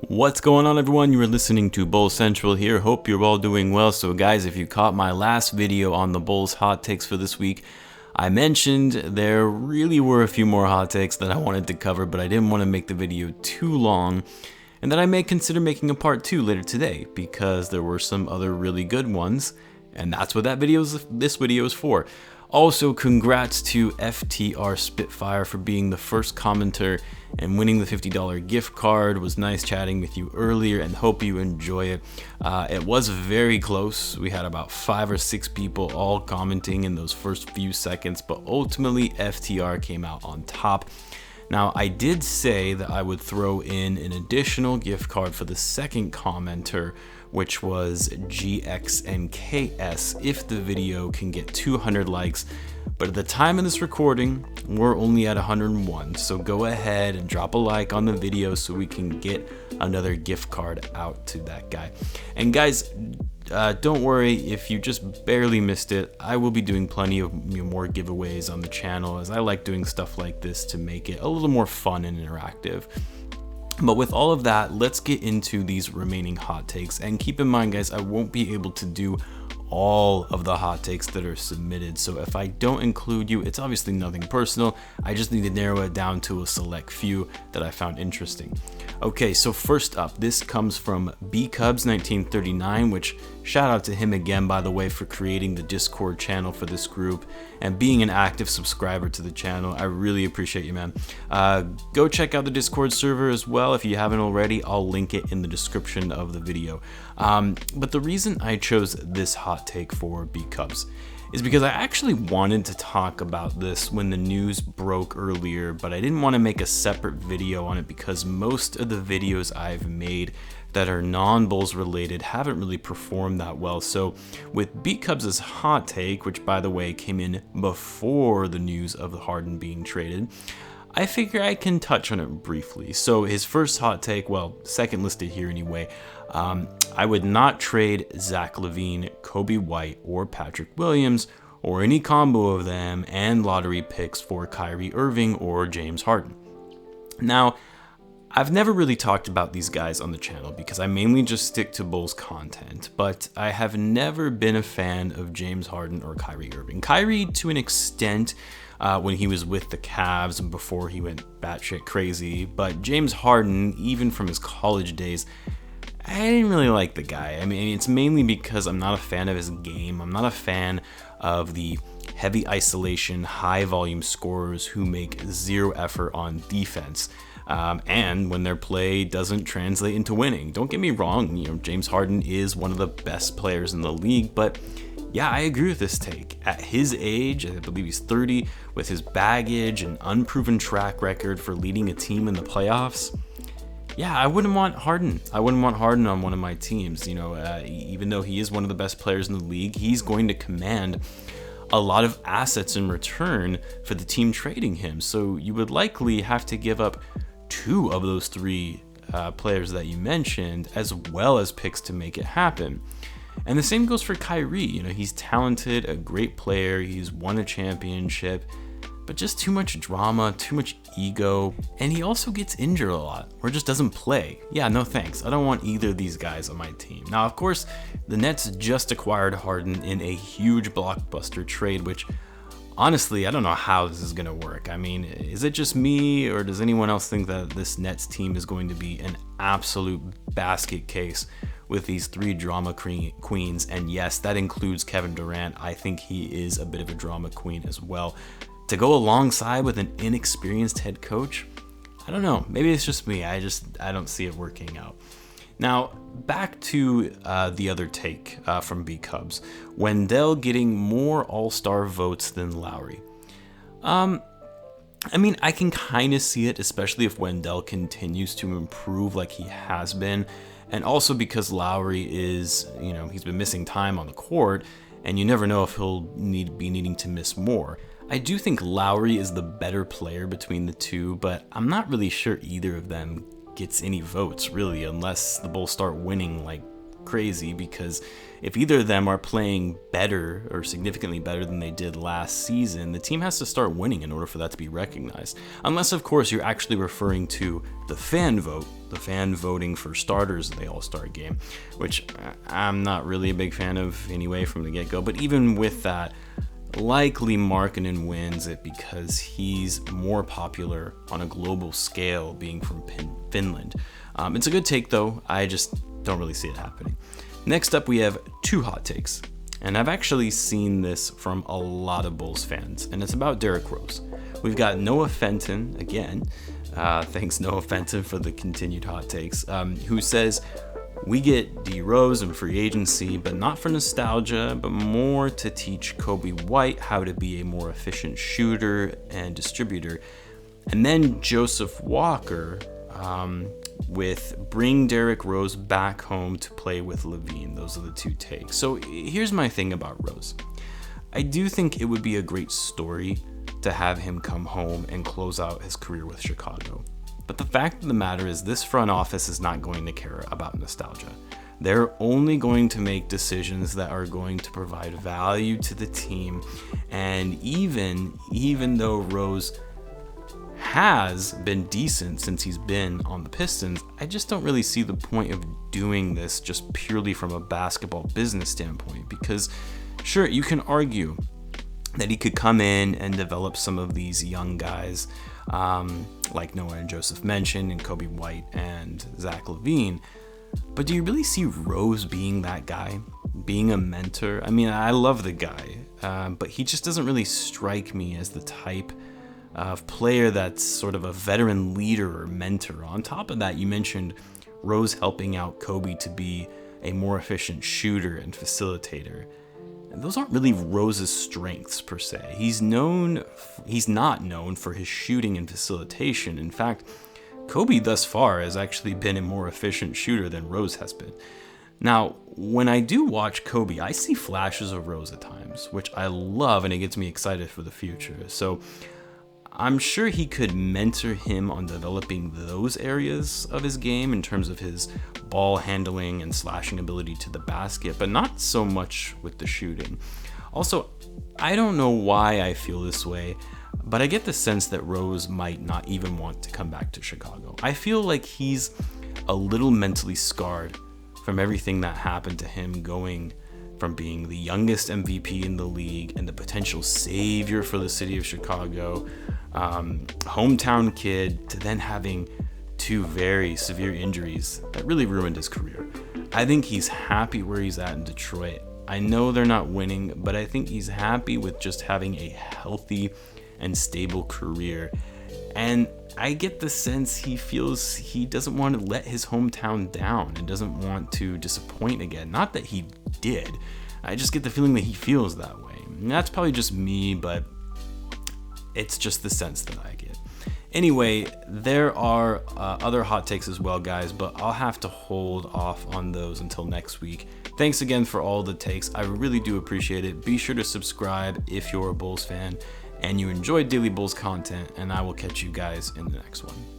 What's going on, everyone? You are listening to Bulls Central here. Hope you're all doing well. So guys, if you caught my last video on the Bulls hot takes for this week, I mentioned there really were a few more hot takes that I wanted to cover, but I didn't want to make the video too long, and that I may consider making a part 2 later today because there were some other really good ones, and that's what this video is for. Also, congrats to FTR Spitfire for being the first commenter and winning the $50 gift card. It was nice chatting with you earlier and hope you enjoy it. It was very close. We had about 5 or 6 people all commenting in those first few seconds, but ultimately FTR came out on top. Now, I did say that I would throw in an additional gift card for the second commenter, which was GXNKS, if the video can get 200 likes. But at the time of this recording, we're only at 101. So go ahead and drop a like on the video so we can get another gift card out to that guy. And guys, don't worry if you just barely missed it. I will be doing plenty of more giveaways on the channel, as I like doing stuff like this to make it a little more fun and interactive. But with all of that, let's get into these remaining hot takes. And keep in mind, guys, I won't be able to do all of the hot takes that are submitted. So if I don't include you, it's obviously nothing personal. I just need to narrow it down to a select few that I found interesting. Okay, so first up, this comes from bcubs1939, which shout out to him again, by the way, for creating the Discord channel for this group and being an active subscriber to the channel. I really appreciate you, man. Go check out the Discord server as well if you haven't already. I'll link it in the description of the video. But the reason I chose this hot take for bcubs is because I actually wanted to talk about this when the news broke earlier, but I didn't want to make a separate video on it because most of the videos I've made that are non-Bulls related haven't really performed that well. So with bcubs' hot take, which by the way came in before the news of Harden being traded, I figure I can touch on it briefly. So his first hot take, well, second listed here anyway, I would not trade Zach Lavine, Coby White, or Patrick Williams, or any combo of them and lottery picks for Kyrie Irving or James Harden. Now, I've never really talked about these guys on the channel because I mainly just stick to Bulls content, but I have never been a fan of James Harden or Kyrie Irving. Kyrie to an extent when he was with the Cavs and before he went batshit crazy, but James Harden, even from his college days, I didn't really like the guy. I mean, it's mainly because I'm not a fan of his game. I'm not a fan of the heavy isolation, high volume scorers who make zero effort on defense. And when their play doesn't translate into winning. Don't get me wrong, James Harden is one of the best players in the league, but yeah, I agree with this take. At his age, I believe he's 30, with his baggage and unproven track record for leading a team in the playoffs, yeah, I wouldn't want Harden. I wouldn't want Harden on one of my teams. Even though he is one of the best players in the league, he's going to command a lot of assets in return for the team trading him. So you would likely have to give up 2 of those 3 players that you mentioned, as well as picks to make it happen. And the same goes for Kyrie. He's talented, a great player, he's won a championship, but just too much drama, too much ego, and he also gets injured a lot, or just doesn't play. Yeah, no thanks. I don't want either of these guys on my team. Now, of course, the Nets just acquired Harden in a huge blockbuster trade, which honestly, I don't know how this is going to work. I mean, is it just me, or does anyone else think that this Nets team is going to be an absolute basket case with these 3 drama queens? And yes, that includes Kevin Durant. I think he is a bit of a drama queen as well. To go alongside with an inexperienced head coach, I don't know. Maybe it's just me. I don't see it working out. Now, back to the other take from bcubs. Wendell getting more all-star votes than Lowry. I mean, I can kind of see it, especially if Wendell continues to improve like he has been. And also because Lowry is, he's been missing time on the court, and you never know if he'll be needing to miss more. I do think Lowry is the better player between the two, but I'm not really sure either of them gets any votes, really, unless the Bulls start winning like crazy, because if either of them are playing better or significantly better than they did last season, the team has to start winning in order for that to be recognized. Unless, of course, you're actually referring to the fan vote, the fan voting for starters in the All-Star game, which I'm not really a big fan of anyway from the get-go. But even with that, likely Markkanen wins it because he's more popular on a global scale, being from Finland. It's a good take, though. I just don't really see it happening. Next up, we have two hot takes, and I've actually seen this from a lot of Bulls fans, and it's about Derrick Rose. We've got Noah Fenton again. Thanks, Noah Fenton, for the continued hot takes, who says, "We get D Rose in free agency, but not for nostalgia, but more to teach Coby White how to be a more efficient shooter and distributor." And then Joseph Walker with "Bring Derrick Rose back home to play with Lavine." Those are the two takes. So here's my thing about Rose. I do think it would be a great story to have him come home and close out his career with Chicago. But the fact of the matter is, this front office is not going to care about nostalgia. They're only going to make decisions that are going to provide value to the team. And even though Rose has been decent since he's been on the Pistons, I just don't really see the point of doing this just purely from a basketball business standpoint. Because sure, you can argue that he could come in and develop some of these young guys, like Noah and Joseph mentioned, and Coby White and Zach Lavine. But do you really see Rose being that guy, being a mentor? I mean, I love the guy, but he just doesn't really strike me as the type of player that's sort of a veteran leader or mentor. On top of that, you mentioned Rose helping out Coby to be a more efficient shooter and facilitator. And those aren't really Rose's strengths per se. He's not known for his shooting and facilitation. In fact, Coby thus far has actually been a more efficient shooter than Rose has been. Now, when I do watch Coby, I see flashes of Rose at times, which I love, and it gets me excited for the future. So I'm sure he could mentor him on developing those areas of his game in terms of his ball handling and slashing ability to the basket, but not so much with the shooting. Also, I don't know why I feel this way, but I get the sense that Rose might not even want to come back to Chicago. I feel like he's a little mentally scarred from everything that happened to him, going from being the youngest MVP in the league and the potential savior for the city of Chicago, hometown kid, to then having two very severe injuries that really ruined his career. I think he's happy where he's at in Detroit. I know they're not winning, but I think he's happy with just having a healthy and stable career. And I get the sense he feels he doesn't want to let his hometown down and doesn't want to disappoint again. Not that he did. I just get the feeling that he feels that way. And that's probably just me, but it's just the sense that I get. Anyway, there are other hot takes as well, guys, but I'll have to hold off on those until next week. Thanks again for all the takes. I really do appreciate it. Be sure to subscribe if you're a Bulls fan and you enjoyed Daily Bulls content, and I will catch you guys in the next one.